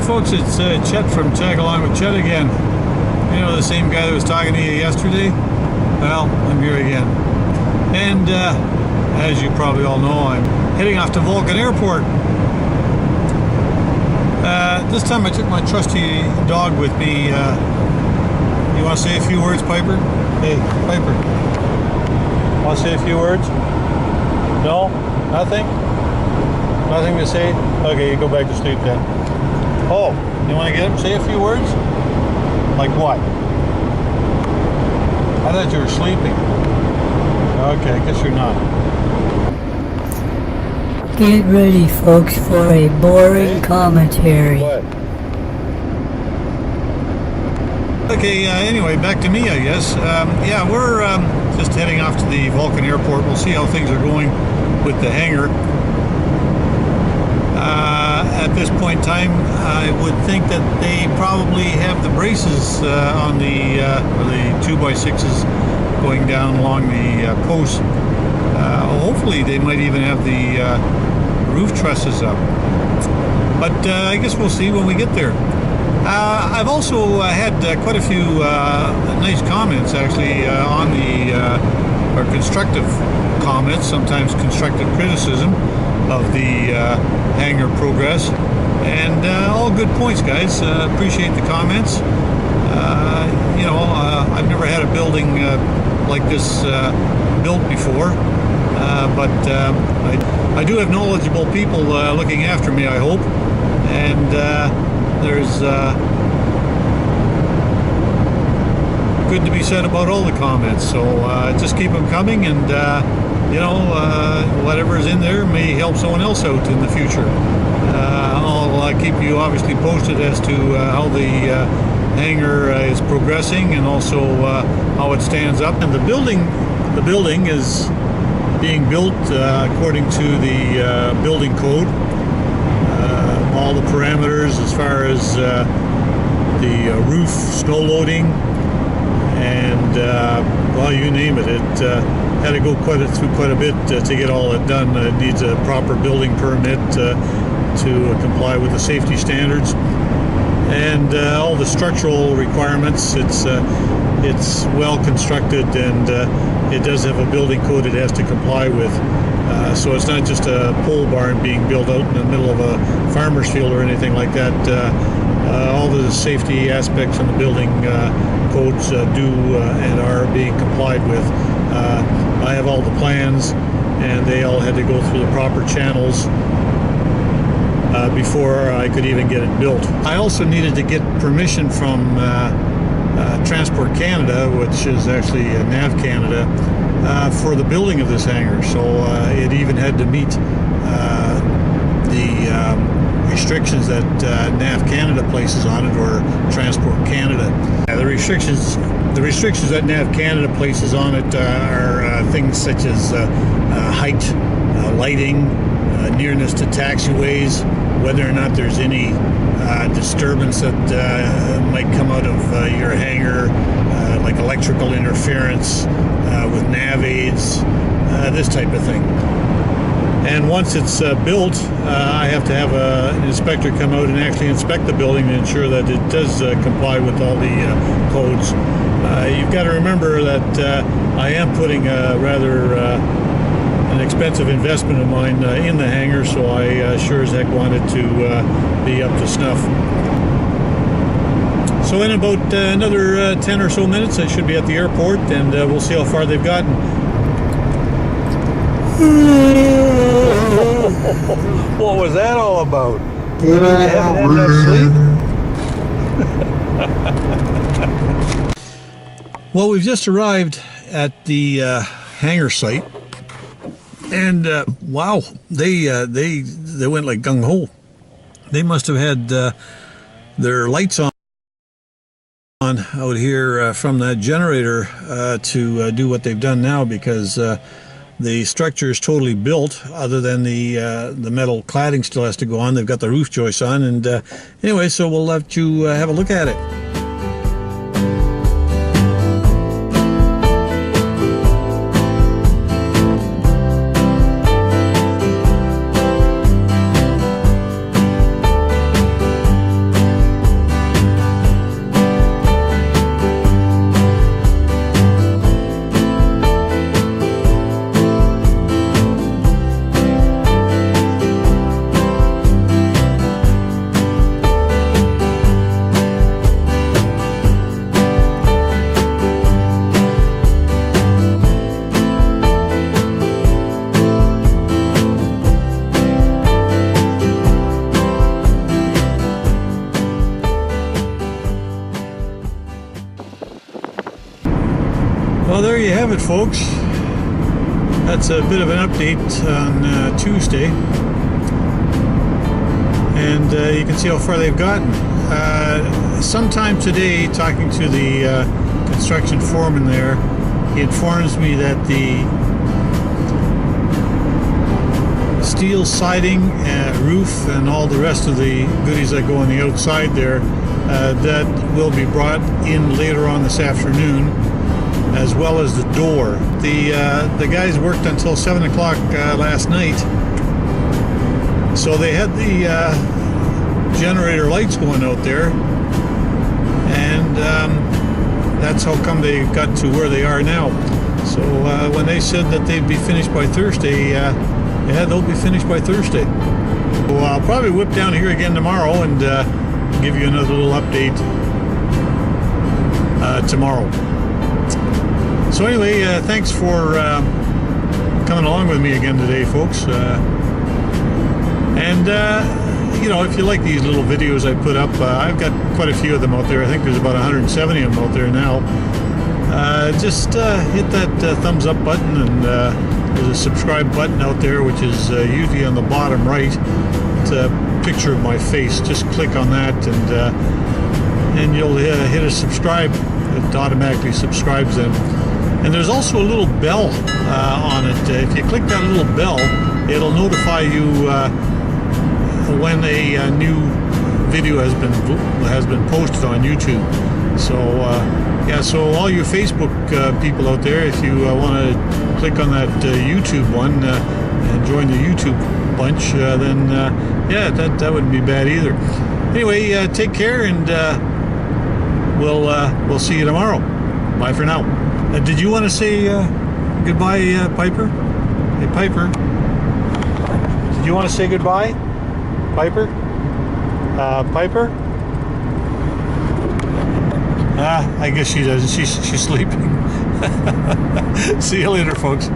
folks, it's Chet from Tag Along with Chet again. You know, the same guy that was talking to you yesterday? Well, I'm here again. And as you probably all know, I'm heading off to Vulcan Airport. This time I took my trusty dog with me. You want to say a few words, Piper? Hey, Piper. Want to say a few words? No? Nothing? Nothing to say? Okay, you go back to sleep then. Oh, you want to get him? Say a few words? Like what? I thought you were sleeping. Okay, I guess you're not. Get ready, folks, for a boring commentary. What? Okay, anyway, back to me, I guess. Yeah, we're just heading off to the Vulcan Airport. We'll see how things are going with the hangar. At this point in time, I would think that they probably have the braces on the 2x6s going down along the post. Hopefully they might even have the roof trusses up. But I guess we'll see when we get there. I've also had quite a few nice comments actually on the or constructive comments, sometimes constructive criticism of the hangar progress, and all good points, guys. Appreciate the comments. You know, I've never had a building like this built before, but I do have knowledgeable people looking after me, I hope, and there's good to be said about all the comments, so just keep them coming, and you know, whatever's in there may help someone else out in the future. I'll keep you obviously posted as to how the hangar is progressing, and also how it stands up. And the building is being built according to the building code. All the parameters as far as the roof, snow loading, and well, you name it. It had to go through quite a bit to get all that done. It needs a proper building permit to comply with the safety standards, and all the structural requirements. It's well constructed, and it does have a building code it has to comply with. So it's not just a pole barn being built out in the middle of a farmer's field or anything like that. All the safety aspects of the building codes do and are being complied with. I have all the plans, and they all had to go through the proper channels before I could even get it built. I also needed to get permission from Transport Canada, which is actually Nav Canada, for the building of this hangar. So it even had to meet the restrictions that Nav Canada places on it, or Transport Canada. The restrictions that Nav Canada places on it are things such as height, lighting, nearness to taxiways, whether or not there's any disturbance that might come out of your hangar, like electrical interference with nav aids, this type of thing. And once it's built, I have to have an inspector come out and actually inspect the building to ensure that it does comply with all the codes. You've got to remember that I am putting a rather an expensive investment of mine in the hangar, so I sure as heck wanted to be up to snuff. So in about another 10 or so minutes, I should be at the airport, and we'll see how far they've gotten. What was that all about? You haven't had enough sleep? Well, we've just arrived at the hangar site, and wow, they went like gung ho. They must have had their lights on out here from that generator to do what they've done now, because the structure is totally built, other than the metal cladding still has to go on. They've got the roof joists on, and anyway, so we'll let you have a look at it. Well, there you have it, folks. That's a bit of an update on Tuesday. And you can see how far they've gotten. Sometime today, talking to the construction foreman there, he informs me that the steel siding, roof, and all the rest of the goodies that go on the outside there, that will be brought in later on this afternoon, as well as the door. The guys worked until 7 o'clock last night, so they had the generator lights going out there, and that's how come they got to where they are now. So when they said that they'd be finished by Thursday, yeah, they'll be finished by Thursday. So I'll probably whip down here again tomorrow and give you another little update tomorrow. So anyway, thanks for coming along with me again today, folks. You know, if you like these little videos I put up, I've got quite a few of them out there. I think there's about 170 of them out there now. Just hit that thumbs up button, and there's a subscribe button out there, which is usually on the bottom right. It's a picture of my face. Just click on that, and you'll hit a subscribe. It automatically subscribes them. And there's also a little bell on it. If you click that little bell, it'll notify you when a new video has been posted on YouTube. So yeah, so all you Facebook people out there, if you want to click on that YouTube one and join the YouTube bunch, then yeah, that wouldn't be bad either. Anyway, take care, and we'll see you tomorrow. Bye for now. Did you want to say goodbye, Piper? Hey, Piper. Did you want to say goodbye, Piper? Piper? I guess she doesn't. She's sleeping. See you later, folks.